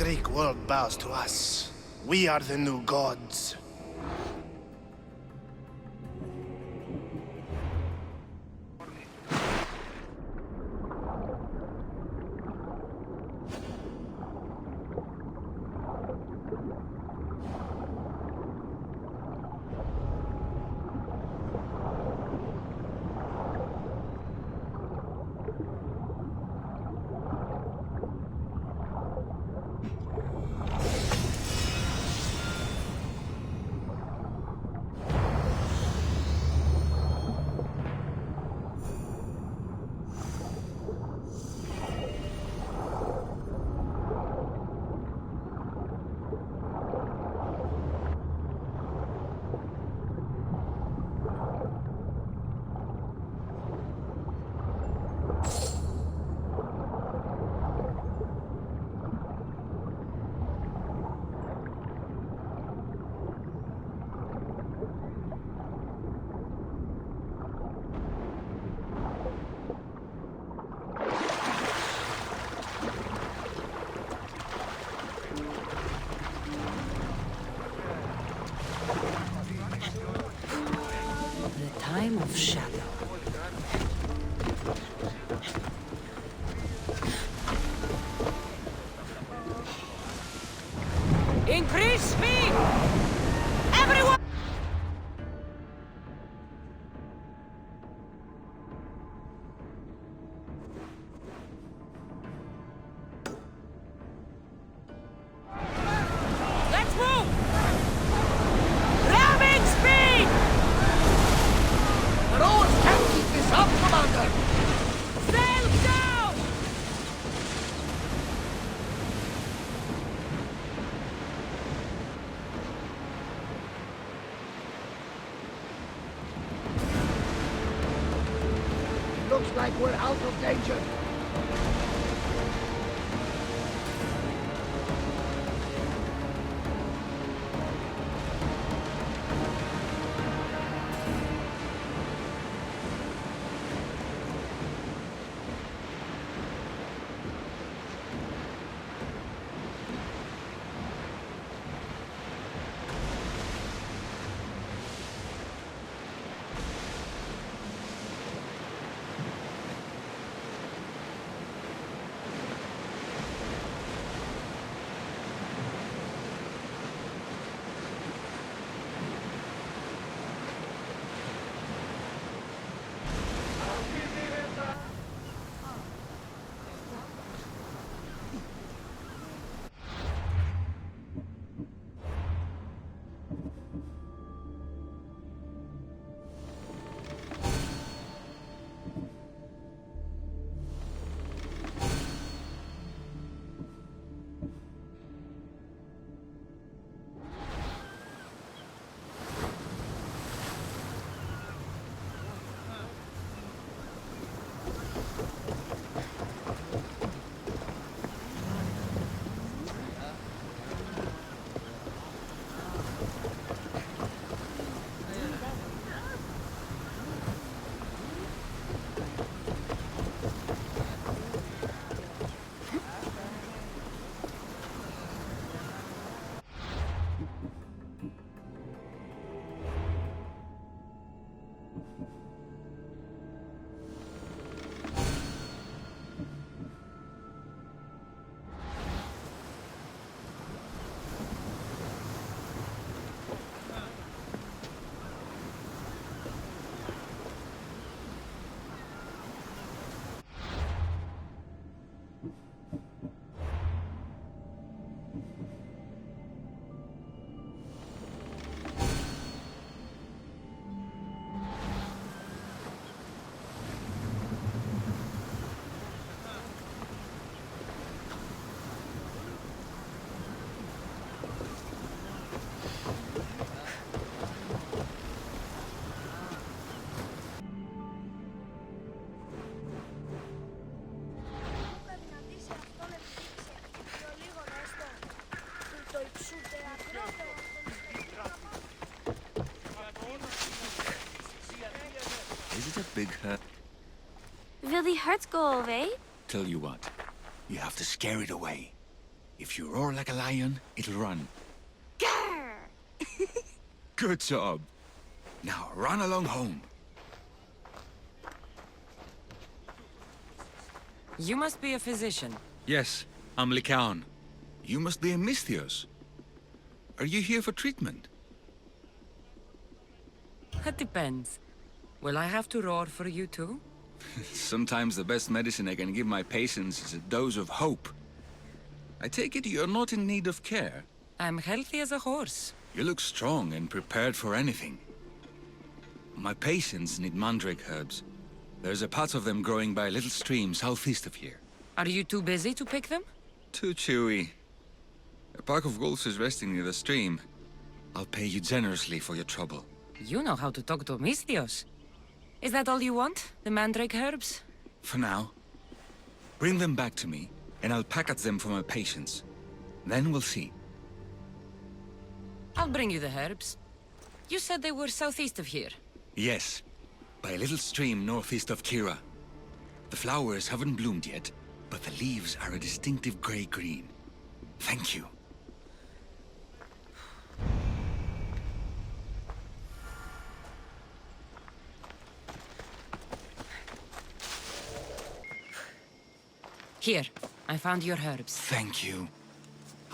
Greek world bows to us. We are the new gods. Time of shadow. Increase speed! Everyone! Let's move! Ramming speed! The roads can't keep this up, Commander! Sail down! Looks like we're out of danger. Is it a big hurt? Will the hurt go away? Tell you what, you have to scare it away. If you roar like a lion, it'll run. Good job. Now run along home. You must be a physician. Yes, I'm Lycaon. You must be a Misthios. Are you here for treatment? That depends. Will I have to roar for you too? Sometimes the best medicine I can give my patients is a dose of hope. I take it you're not in need of care. I'm healthy as a horse. You look strong and prepared for anything. My patients need mandrake herbs. There's a patch of them growing by a little stream southeast of here. Are you too busy to pick them? Too chewy. A pack of wolves is resting near the stream. I'll pay you generously for your trouble. You know how to talk to Misthios. Is that all you want? The mandrake herbs? For now. Bring them back to me, and I'll package them for my patients. Then we'll see. I'll bring you the herbs. You said they were southeast of here. Yes, by a little stream northeast of Kira. The flowers haven't bloomed yet, but the leaves are a distinctive gray-green. Thank you. Here, I found your herbs. Thank you.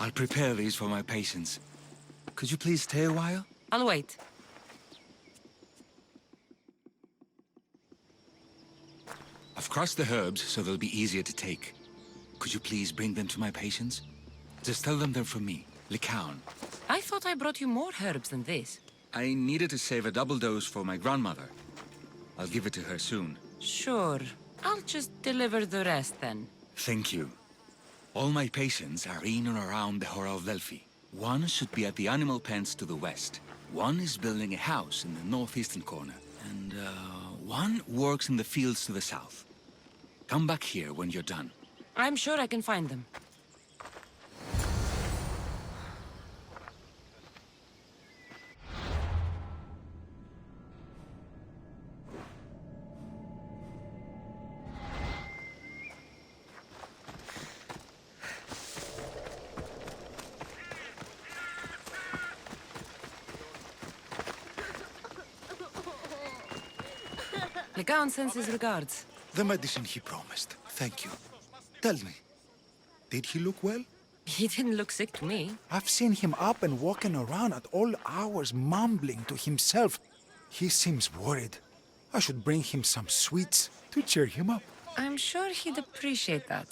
I'll prepare these for my patients. Could you please stay a while? I'll wait. I've crushed the herbs so they'll be easier to take. Could you please bring them to my patients? Just tell them they're from me, Lycaon. I thought I brought you more herbs than this. I needed to save a double dose for my grandmother. I'll give it to her soon. Sure. I'll just deliver the rest then. Thank you. All my patients are in and around the Hora of Delphi. One should be at the animal pens to the west. One is building a house in the northeastern corner. And, one works in the fields to the south. Come back here when you're done. I'm sure I can find them. Lycaon sends his regards. The medicine he promised. Thank you. Tell me, did he look well? He didn't look sick to me. I've seen him up and walking around at all hours, mumbling to himself. He seems worried. I should bring him some sweets to cheer him up. I'm sure he'd appreciate that.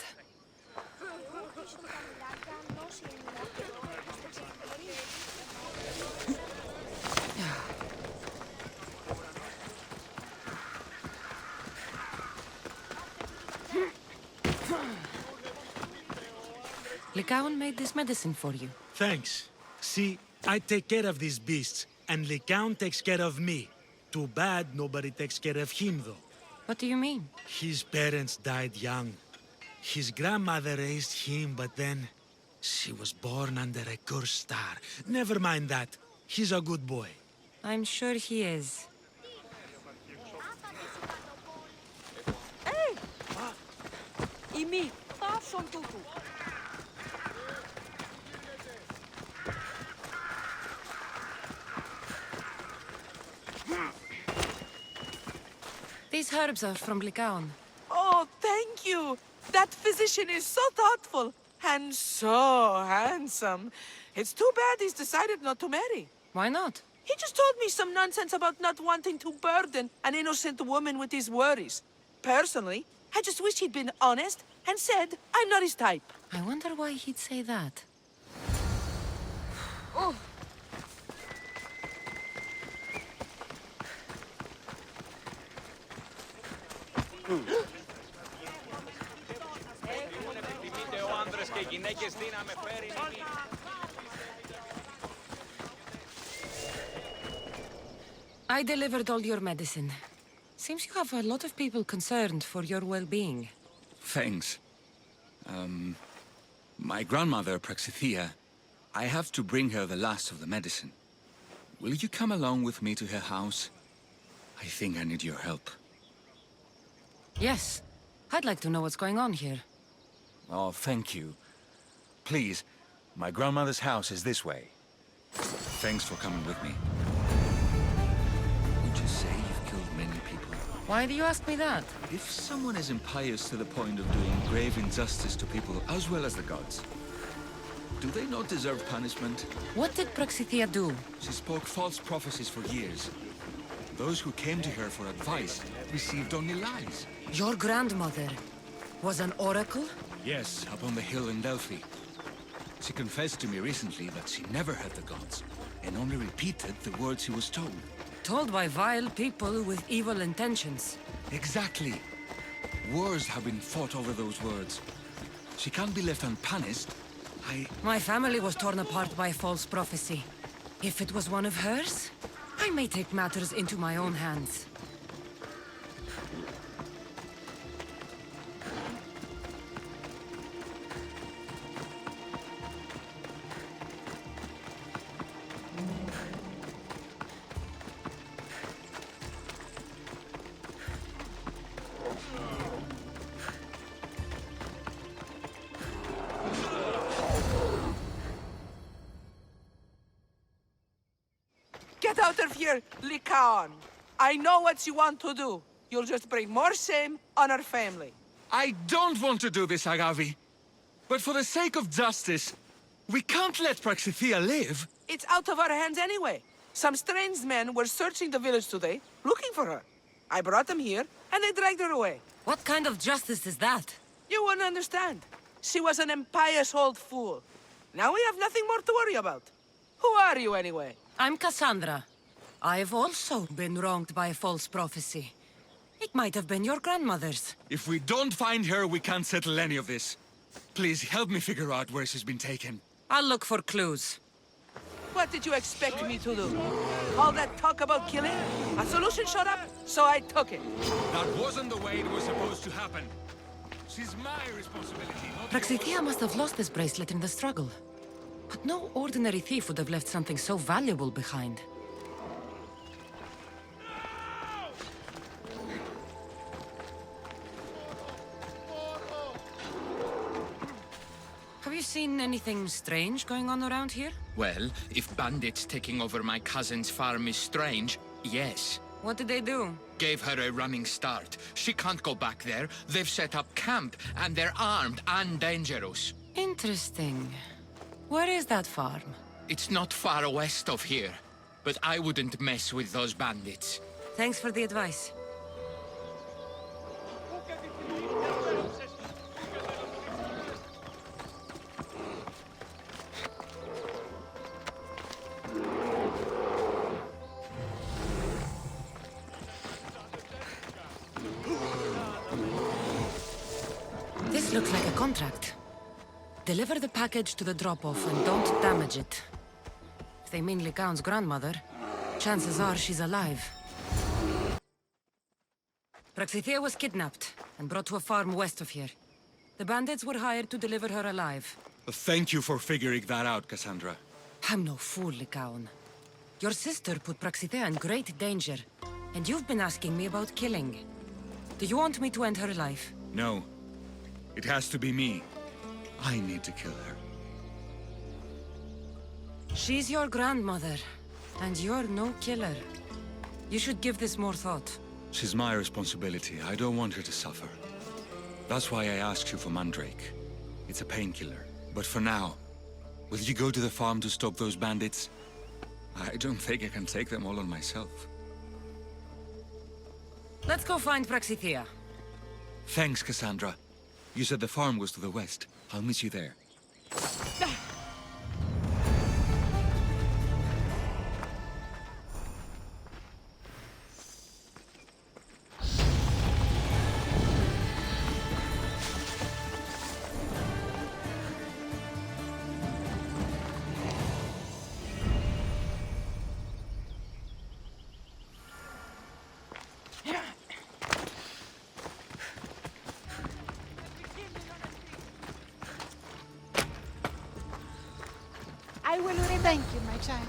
Lycaon made this medicine for you. Thanks. See, I take care of these beasts, and Lycaon takes care of me. Too bad nobody takes care of him, though. What do you mean? His parents died young. His grandmother raised him, but then she was born under a cursed star. Never mind that. He's a good boy. I'm sure he is. Imi, πάσον τούτου. These herbs are from Lycaon. Oh, thank you. That physician is so thoughtful and so handsome. It's too bad he's decided not to marry. Why not? He just told me some nonsense about not wanting to burden an innocent woman with his worries. Personally, I just wish he'd been honest and said I'm not his type. I wonder why he'd say that. I delivered all your medicine. Seems you have a lot of people concerned for your well-being. Thanks. My grandmother, Praxithea, I have to bring her the last of the medicine. Will you come along with me to her house? I think I need your help. Yes. I'd like to know what's going on here. Oh, thank you. Please, my grandmother's house is this way. Thanks for coming with me. Would you say you've killed many people? Why do you ask me that? If someone is impious to the point of doing grave injustice to people as well as the gods, do they not deserve punishment? What did Praxithea do? She spoke false prophecies for years. Those who came to her for advice received only lies. Your grandmother was an oracle? Yes, up on the hill in Delphi. She confessed to me recently that she never heard the gods, and only repeated the words she was told. Told by vile people with evil intentions. Exactly. Wars have been fought over those words. She can't be left unpunished. My family was torn apart by false prophecy. If it was one of hers, I may take matters into my own hands. Get out of here, Lycaon! I know what you want to do. You'll just bring more shame on our family. I don't want to do this, Agavi. But for the sake of justice, we can't let Praxithea live. It's out of our hands anyway. Some strange men were searching the village today, looking for her. I brought them here, and they dragged her away. What kind of justice is that? You wouldn't understand. She was an impious old fool. Now we have nothing more to worry about. Who are you, anyway? I'm Cassandra. I've also been wronged by false prophecy. It might have been your grandmother's. If we don't find her, we can't settle any of this. Please help me figure out where she's been taken. I'll look for clues. What did you expect me to do? All that talk about killing? A solution showed up, so I took it. That wasn't the way it was supposed to happen. She's my responsibility, not Praxithea yours. must have lost this bracelet in the struggle. But no ordinary thief would have left something so valuable behind. Have you seen anything strange going on around here? Well, if bandits taking over my cousin's farm is strange, yes. What did they do? Gave her a running start. She can't go back there. They've set up camp, and they're armed and dangerous. Interesting. Where is that farm? It's not far west of here, but I wouldn't mess with those bandits. Thanks for the advice. This looks like a contract. Deliver the package to the drop-off and don't damage it. If they mean Lycaon's grandmother, chances are she's alive. Praxithea was kidnapped and brought to a farm west of here. The bandits were hired to deliver her alive. Thank you for figuring that out, Cassandra. I'm no fool, Lycaon. Your sister put Praxithea in great danger, and you've been asking me about killing. Do you want me to end her life? No. It has to be me. I need to kill her. She's your grandmother, and you're no killer. You should give this more thought. She's my responsibility. I don't want her to suffer. That's why I asked you for Mandrake. It's a painkiller. But for now, will you go to the farm to stop those bandits? I don't think I can take them all on myself. Let's go find Praxithea. Thanks, Cassandra. You said the farm was to the west. I'll meet you there. I will thank you, my child.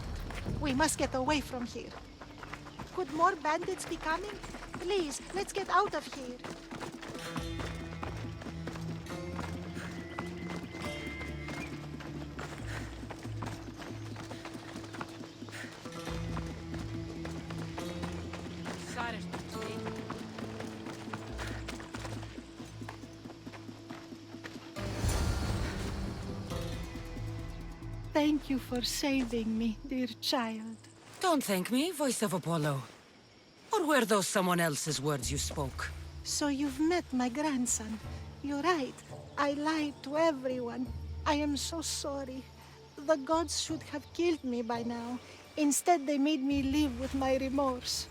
We must get away from here. Could more bandits be coming? Please, let's get out of here. Thank you for saving me, dear child. Don't thank me, voice of Apollo. Or were those someone else's words you spoke? So you've met my grandson. You're right. I lied to everyone. I am so sorry. The gods should have killed me by now. Instead, they made me live with my remorse.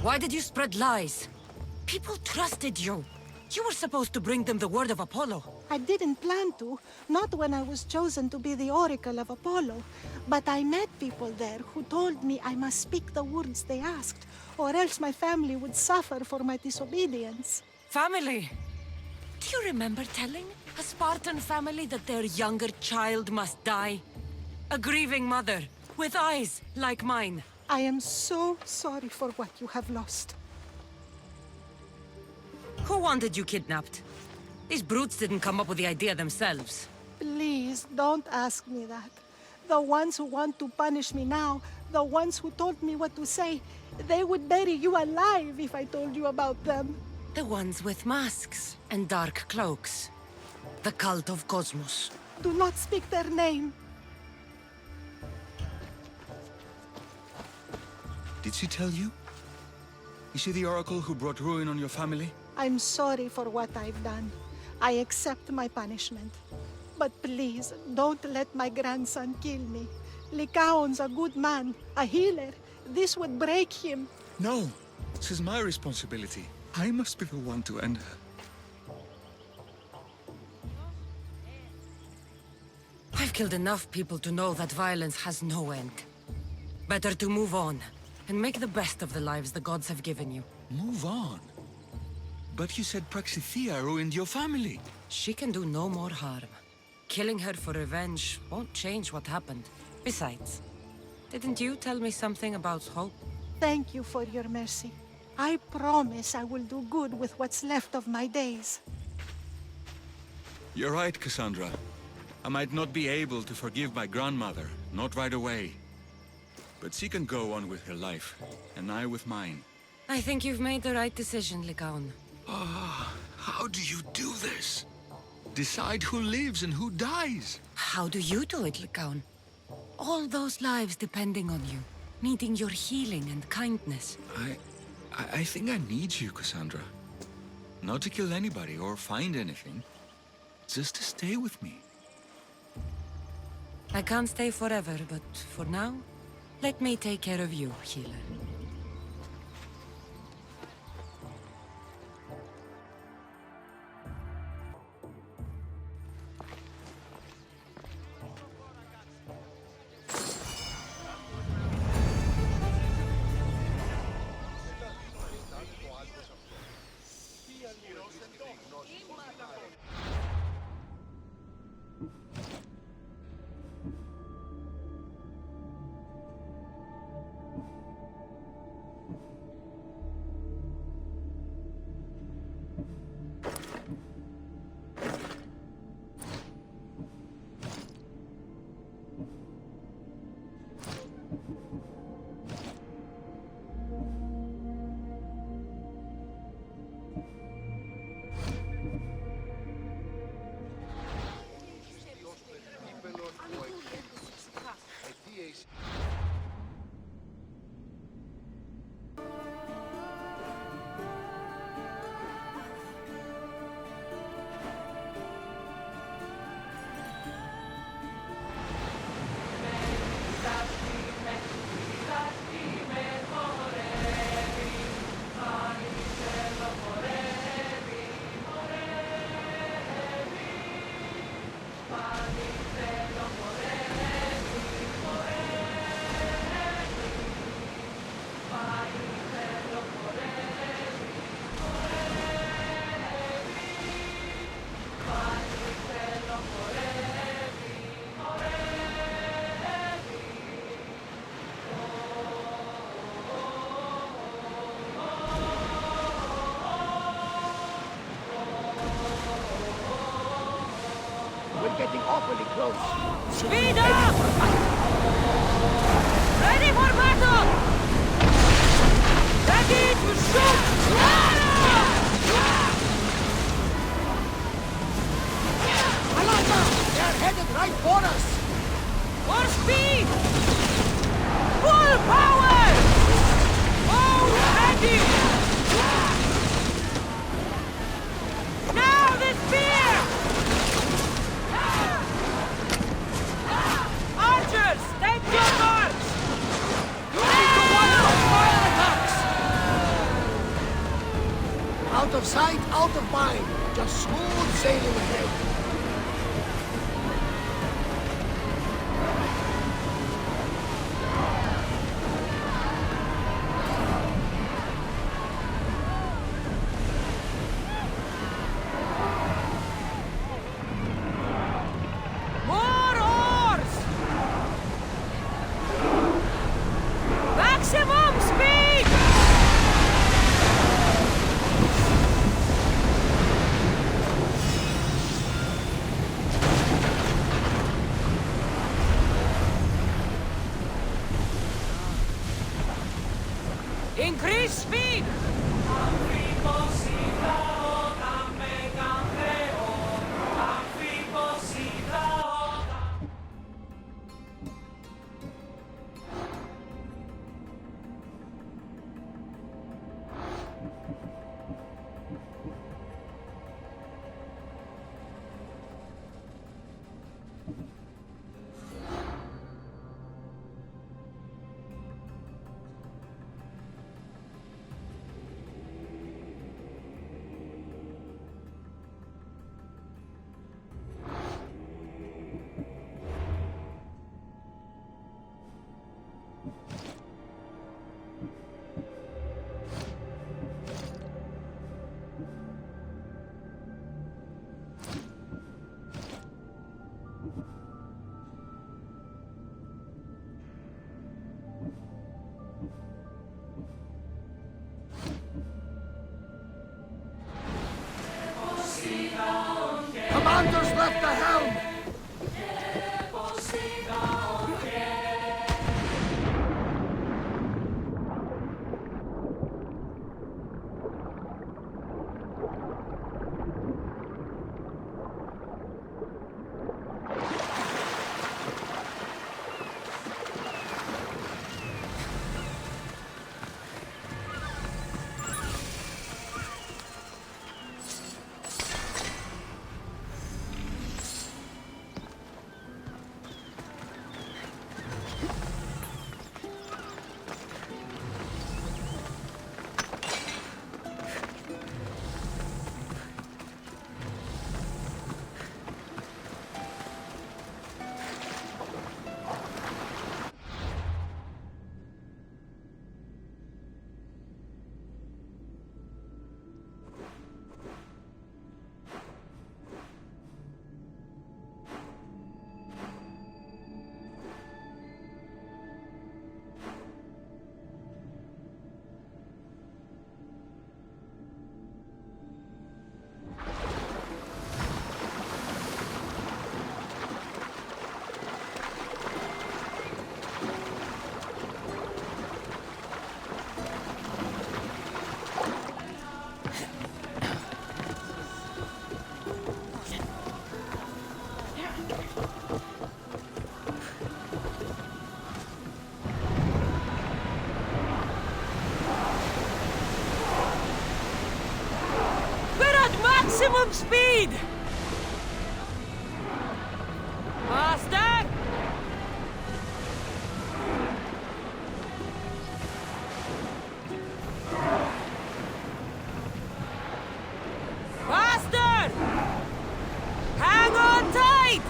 Why did you spread lies? People trusted you. You were supposed to bring them the word of Apollo. I didn't plan to, not when I was chosen to be the oracle of Apollo. But I met people there who told me I must speak the words they asked, or else my family would suffer for my disobedience. Family! Do you remember telling a Spartan family that their younger child must die? A grieving mother, with eyes like mine. I am so sorry for what you have lost. Who wanted you kidnapped? These brutes didn't come up with the idea themselves. Please, don't ask me that. The ones who want to punish me now, the ones who told me what to say, they would bury you alive if I told you about them. The ones with masks and dark cloaks. The cult of Cosmos. Do not speak their name. Did she tell you? Is she the oracle who brought ruin on your family? I'm sorry for what I've done. I accept my punishment. But please, don't let my grandson kill me. Lycaon's a good man, a healer. This would break him. No, this is my responsibility. I must be the one to end her. I've killed enough people to know that violence has no end. Better to move on, and make the best of the lives the gods have given you. Move on? But you said Praxithea ruined your family. She can do no more harm. Killing her for revenge won't change what happened. Besides, didn't you tell me something about hope? Thank you for your mercy. I promise I will do good with what's left of my days. You're right, Cassandra. I might not be able to forgive my grandmother, not right away. But she can go on with her life, and I with mine. I think you've made the right decision, Lycaon. How do you do this? Decide who lives and who dies? How do you do it, Lycaon? All those lives depending on you, needing your healing and kindness. I think I need you, Cassandra. Not to kill anybody or find anything. Just to stay with me. I can't stay forever, but for now, let me take care of you, healer. We're getting awfully close. Speed up! Ready for battle! Ready to shoot! Alonso! They're headed right of sight, out of mind. Just smooth sailing ahead. More oars! Maximum speed! Increase speed! Commander's left the helm! Maximum speed! Faster! Faster! Hang on tight!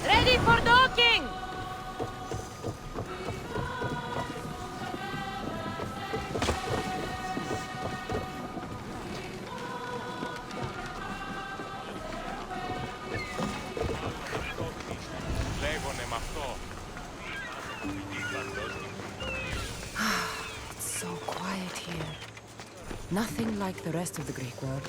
Ready for docking! It's so quiet here. Nothing like the rest of the Greek world.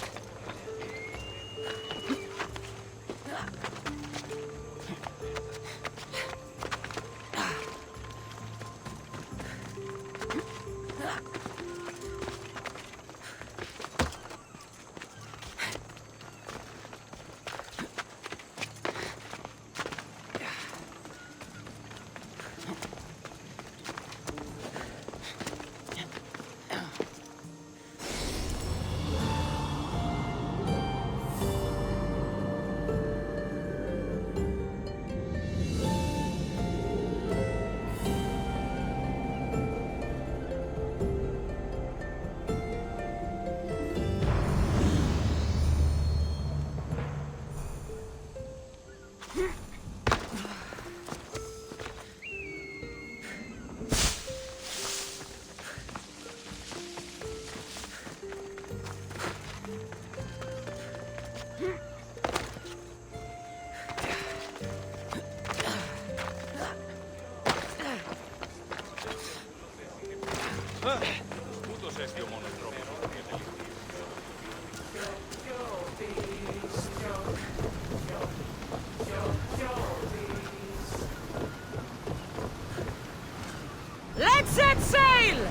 sail!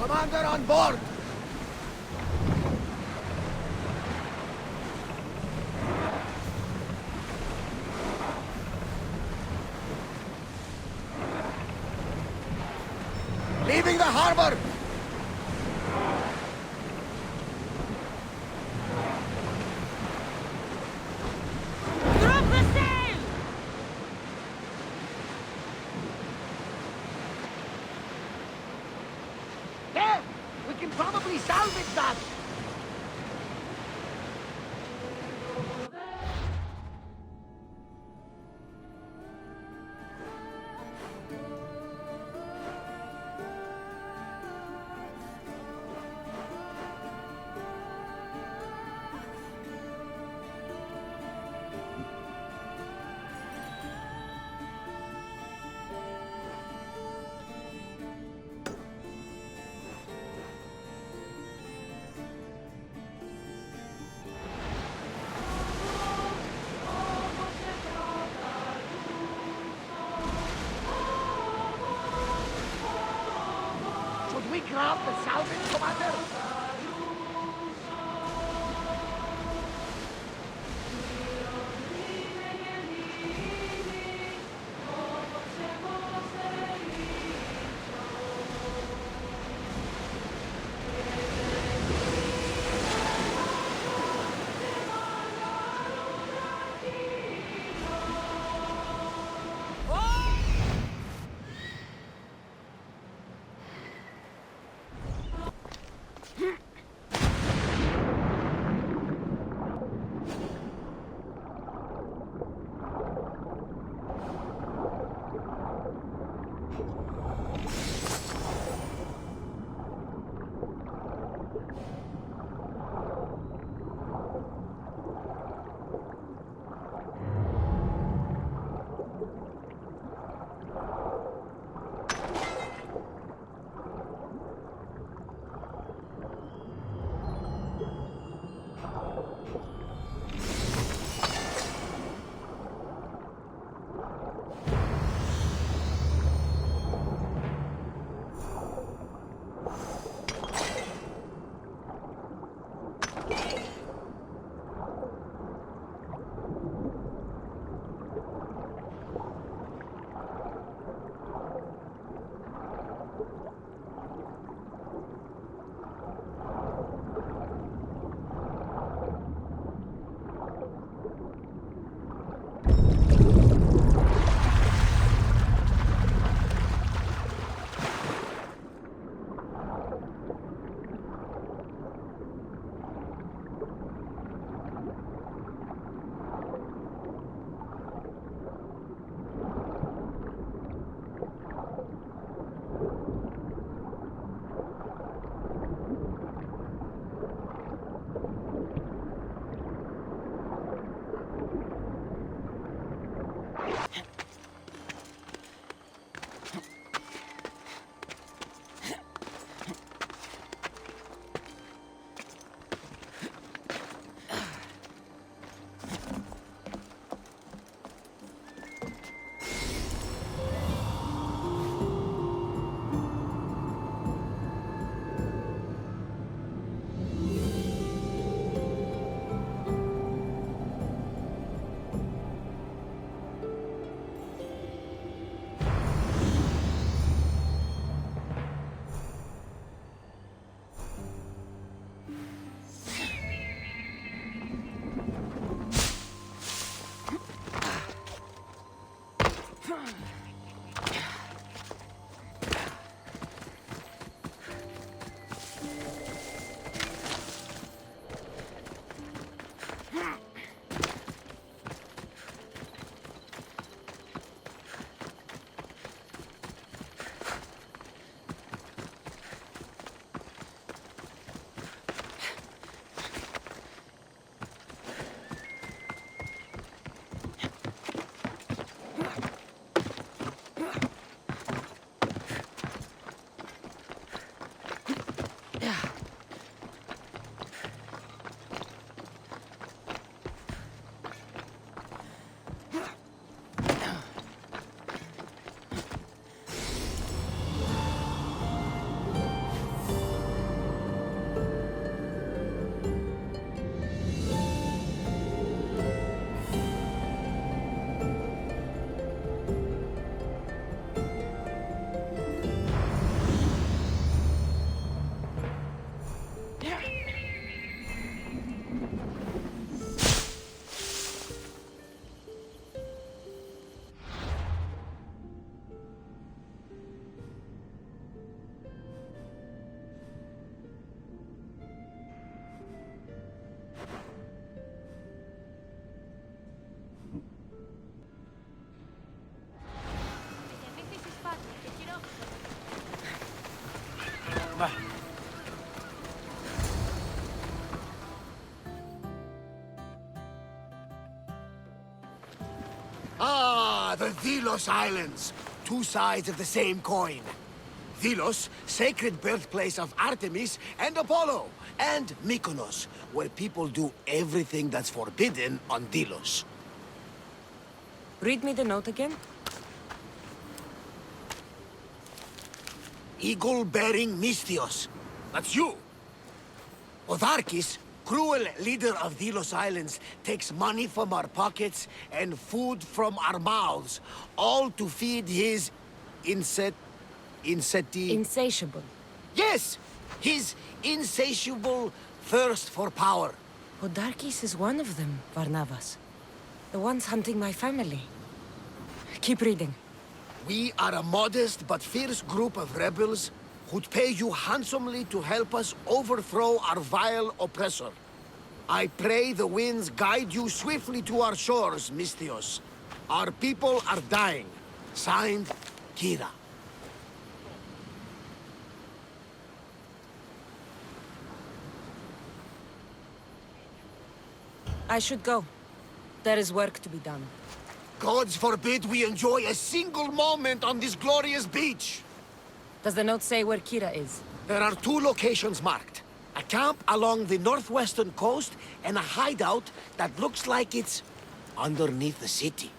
Commander on board! Leaving the harbor! Drop the sail! There! We can probably salvage that! Should we grab the salvage, Commander? Ah, the Delos Islands. Two sides of the same coin. Delos, sacred birthplace of Artemis and Apollo. And Mykonos, where people do everything that's forbidden on Delos. Read me the note again. Eagle-bearing Mystios. That's you. Otharkis, cruel leader of Delos Islands, takes money from our pockets and food from our mouths, all to feed his Insatiable. Yes! His insatiable thirst for power. Odarkis is one of them, Varnavas. The ones hunting my family. Keep reading. We are a modest but fierce group of rebels who'd pay you handsomely to help us overthrow our vile oppressor. I pray the winds guide you swiftly to our shores, Mystios. Our people are dying. Signed, Kira. I should go. There is work to be done. Gods forbid we enjoy a single moment on this glorious beach! Does the note say where Kira is? There are two locations marked. A camp along the northwestern coast, and a hideout that looks like it's underneath the city.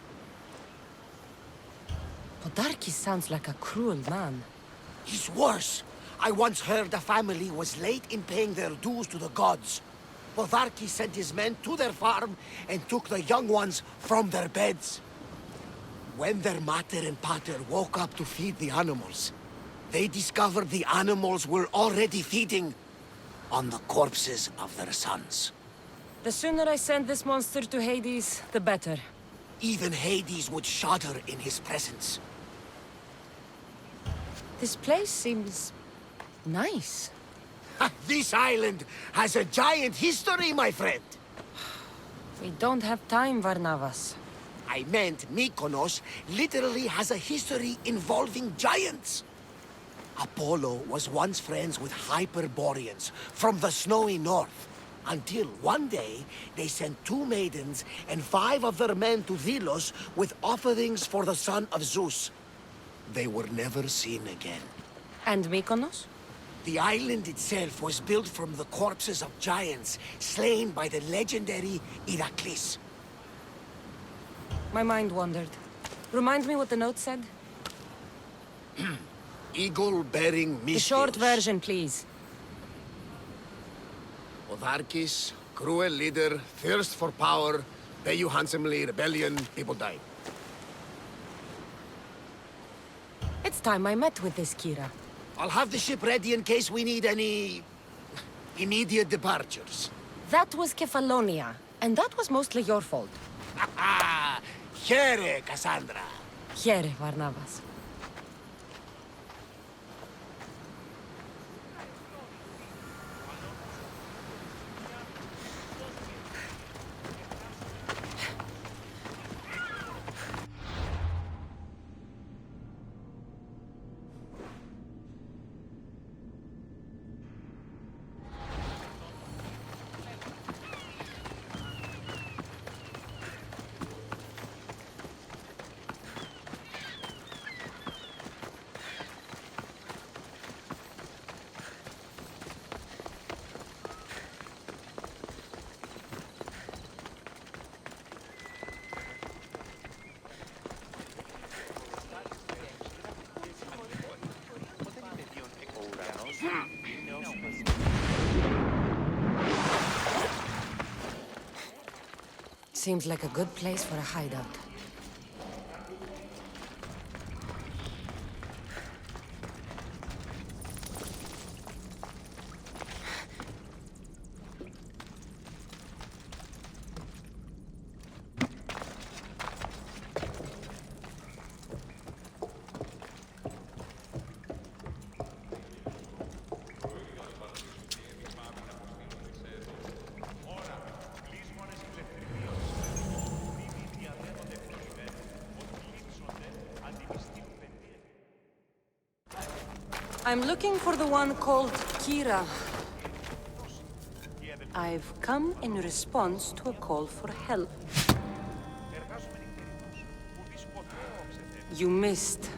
Odarkis sounds like a cruel man. He's worse. I once heard the family was late in paying their dues to the gods. Otharkis sent his men to their farm and took the young ones from their beds. When their mater and pater woke up to feed the animals, they discovered the animals were already feeding on the corpses of their sons. The sooner I send this monster to Hades, the better. Even Hades would shudder in his presence. This place seems nice. This island has a giant history, my friend. We don't have time, Varnavas. I meant Mykonos literally has a history involving giants. Apollo was once friends with Hyperboreans from the snowy north, until one day they sent 2 maidens and 5 of their men to Delos with offerings for the son of Zeus. They were never seen again. And Mykonos? The island itself was built from the corpses of giants slain by the legendary Iraklis. My mind wandered. Remind me what the note said? Eagle-bearing Mystios. The short version, please. Otharkis, cruel leader, thirst for power, pay you handsomely, rebellion, people die. It's time I met with this Kira. I'll have the ship ready in case we need any immediate departures. That was Kefalonia, and that was mostly your fault. Here, Cassandra. Here, Varnavas. Seems like a good place for a hideout. I'm looking for the one called Kira. I've come in response to a call for help. You missed.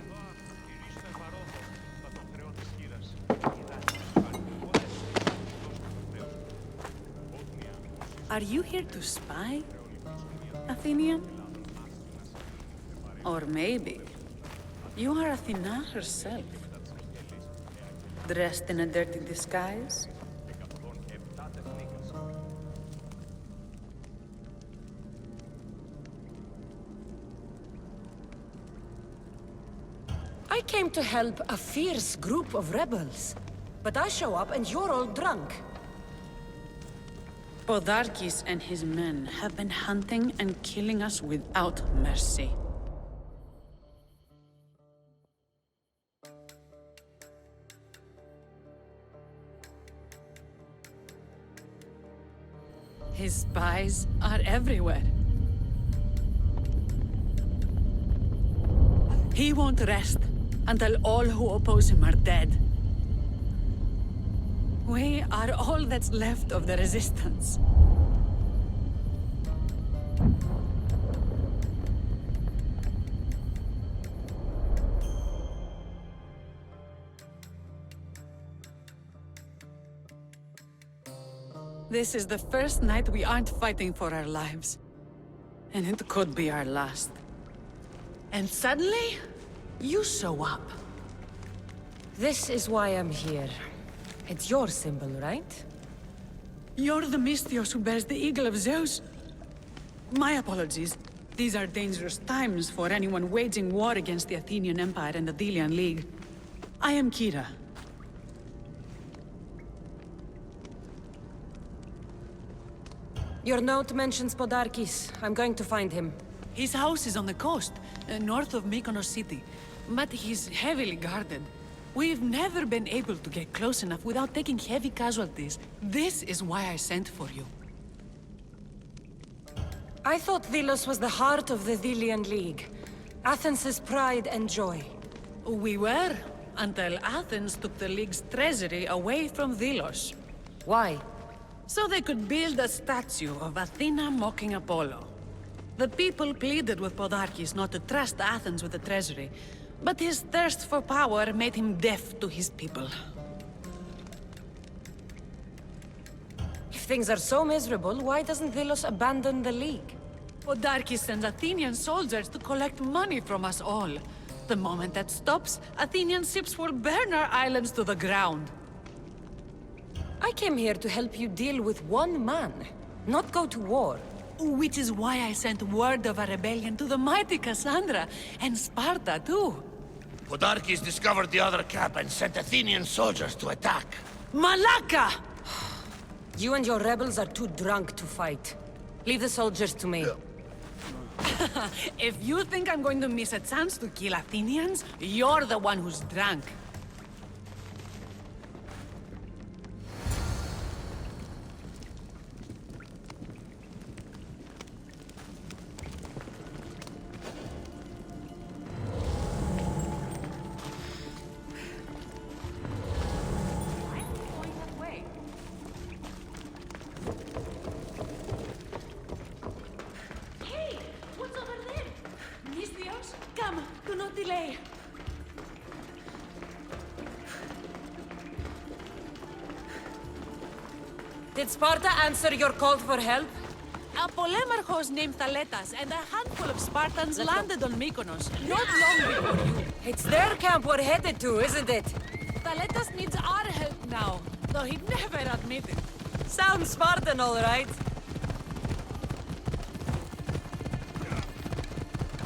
Are you here to spy, Athenian? Or maybe you are Athena herself, dressed in a dirty disguise? I came to help a fierce group of rebels. But I show up and you're all drunk. Podarkis and his men have been hunting and killing us without mercy. His spies are everywhere. He won't rest until all who oppose him are dead. We are all that's left of the resistance. This is the first night we aren't fighting for our lives. And it could be our last. And suddenly, you show up. This is why I'm here. It's your symbol, right? You're the Mystios who bears the eagle of Zeus. My apologies. These are dangerous times for anyone waging war against the Athenian Empire and the Delian League. I am Kira. Your note mentions Podarkis. I'm going to find him. His house is on the coast, north of Mykonos city. But he's heavily guarded. We've never been able to get close enough without taking heavy casualties. This is why I sent for you. I thought Delos was the heart of the Delian League. Athens' pride and joy. We were, until Athens took the League's treasury away from Delos. Why? So they could build a statue of Athena mocking Apollo. The people pleaded with Podarkis not to trust Athens with the treasury, but his thirst for power made him deaf to his people. If things are so miserable, why doesn't Delos abandon the League? Podarkis sends Athenian soldiers to collect money from us all. The moment that stops, Athenian ships will burn our islands to the ground. I came here to help you deal with one man, not go to war. Which is why I sent word of a rebellion to the mighty Cassandra, and Sparta too. Podarkis discovered the other camp and sent Athenian soldiers to attack. Malaka! You and your rebels are too drunk to fight. Leave the soldiers to me. If you think I'm going to miss a chance to kill Athenians, you're the one who's drunk. Come, do not delay. Did Sparta answer your call for help? A polemarchos named Thaletas and a handful of Spartans landed on Mykonos not long before you. It's their camp we're headed to, isn't it? Thaletas needs our help now, though he'd never admit it. Sounds Spartan, all right.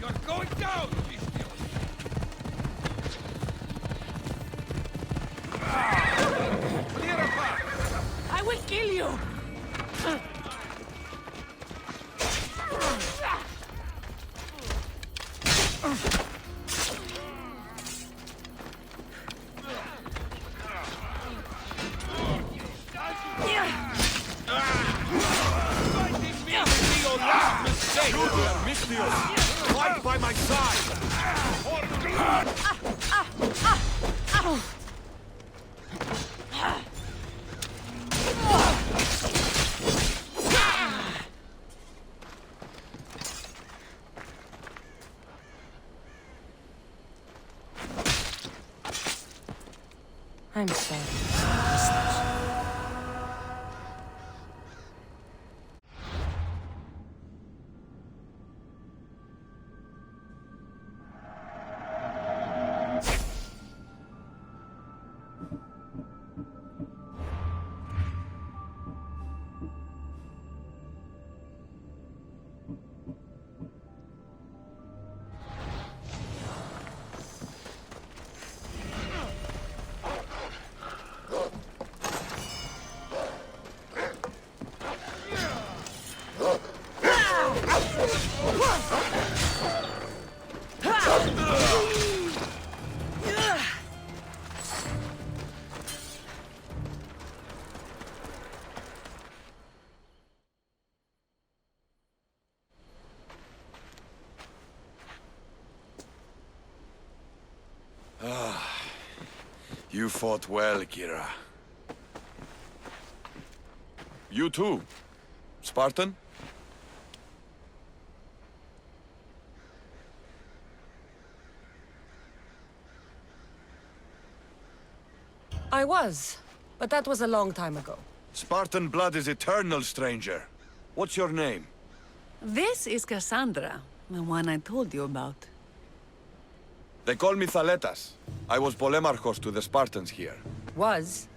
You're going down! I will kill you! Fight by my side! I'm sorry. Listeners. You fought well, Kira. You too, Spartan? I was, but that was a long time ago. Spartan blood is eternal, stranger. What's your name? This is Cassandra, the one I told you about. They call me Thaletas. I was Polemarchos to the Spartans here. Was?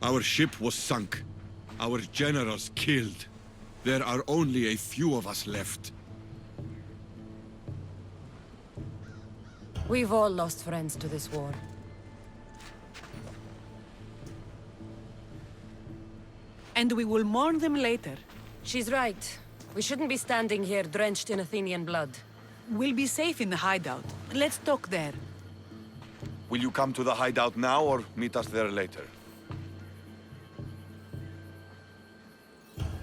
Our ship was sunk. Our generals killed. There are only a few of us left. We've all lost friends to this war. And we will mourn them later. She's right. We shouldn't be standing here drenched in Athenian blood. We'll be safe in the hideout. Let's talk there. Will you come to the hideout now or meet us there later?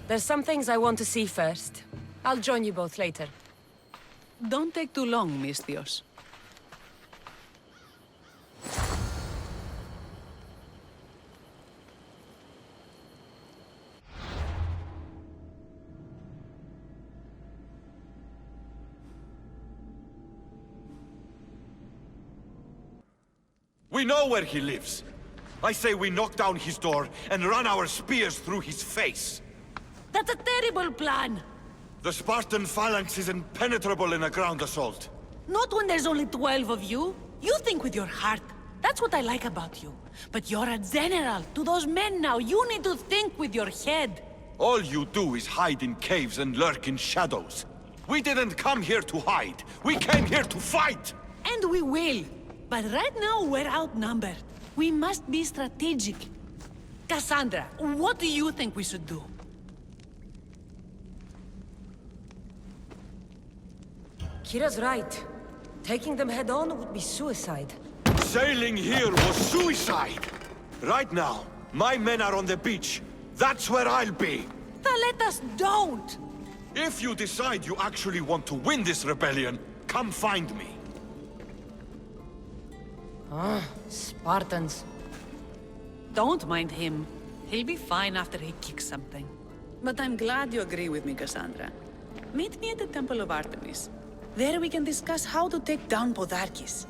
There's some things I want to see first. I'll join you both later. Don't take too long, Misthios. We know where he lives. I say we knock down his door and run our spears through his face. That's a terrible plan! The Spartan phalanx is impenetrable in a ground assault. Not when there's only 12 of you. You think with your heart. That's what I like about you. But you're a general. To those men now, you need to think with your head. All you do is hide in caves and lurk in shadows. We didn't come here to hide. We came here to fight! And we will. But right now, we're outnumbered. We must be strategic. Cassandra, what do you think we should do? Kira's right. Taking them head-on would be suicide. Sailing here was suicide! Right now, my men are on the beach. That's where I'll be! Let us don't! If you decide you actually want to win this rebellion, come find me. Spartans. Don't mind him. He'll be fine after he kicks something. But I'm glad you agree with me, Cassandra. Meet me at the Temple of Artemis. There we can discuss how to take down Podarkis.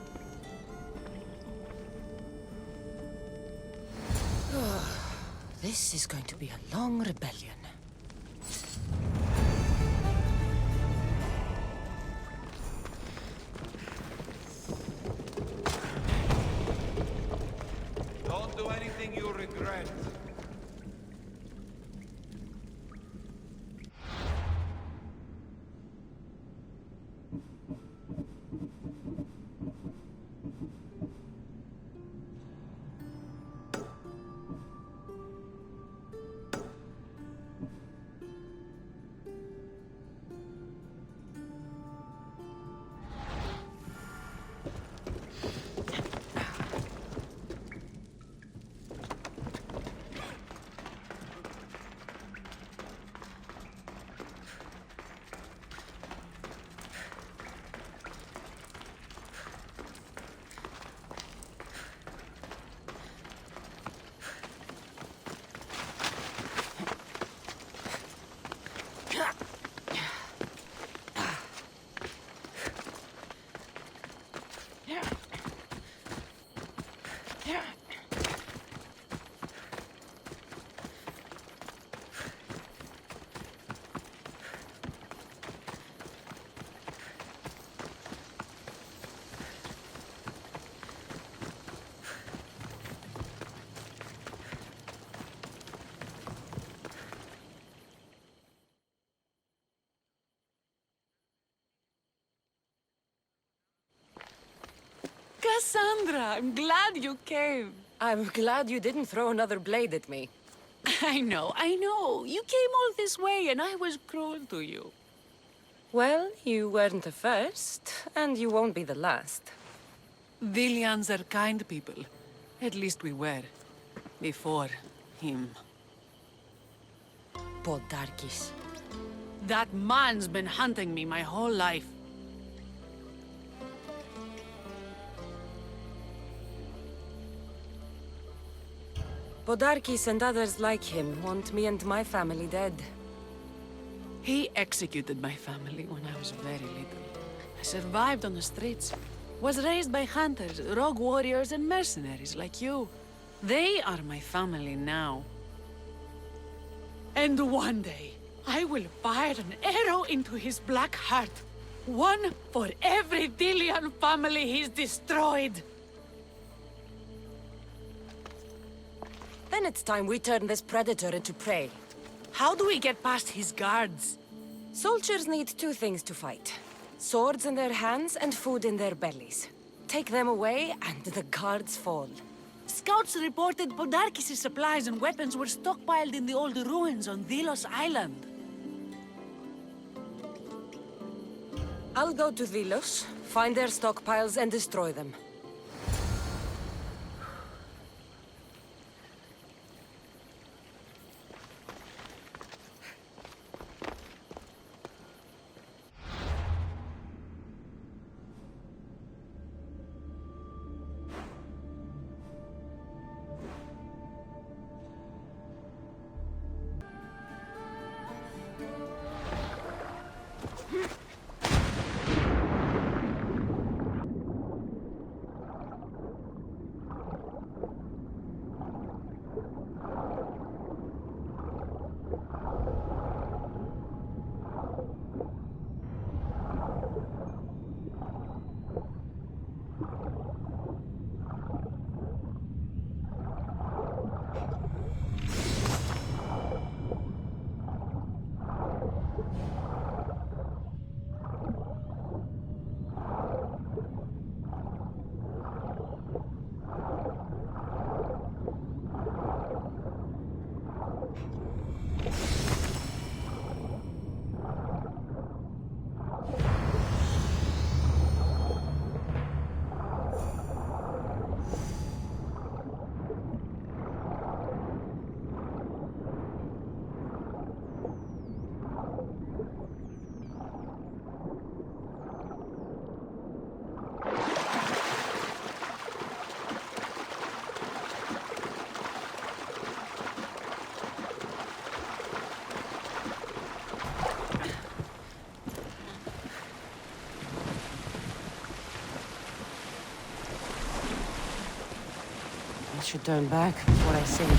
This is going to be a long rebellion. Don't do anything you regret. Cassandra, I'm glad you came. I'm glad you didn't throw another blade at me. I know. You came all this way and I was cruel to you. Well, you weren't the first, and you won't be the last. Villians are kind people. At least we were. Before him. Podarkis. That man's been hunting me my whole life. Podarkis and others like him want me and my family dead. He executed my family when I was very little. I survived on the streets. Was raised by hunters, rogue warriors, and mercenaries like you. They are my family now. And one day, I will fire an arrow into his black heart. One for every Dillian family he's destroyed. Then it's time we turn this predator into prey. How do we get past his guards? Soldiers need two things to fight. Swords in their hands and food in their bellies. Take them away, and the guards fall. Scouts reported Podarkis' supplies and weapons were stockpiled in the old ruins on Delos Island. I'll go to Delos, find their stockpiles, and destroy them. I should turn back before I sink.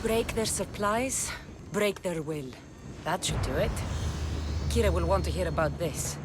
Break their supplies, break their will. That should do it. Kira will want to hear about this.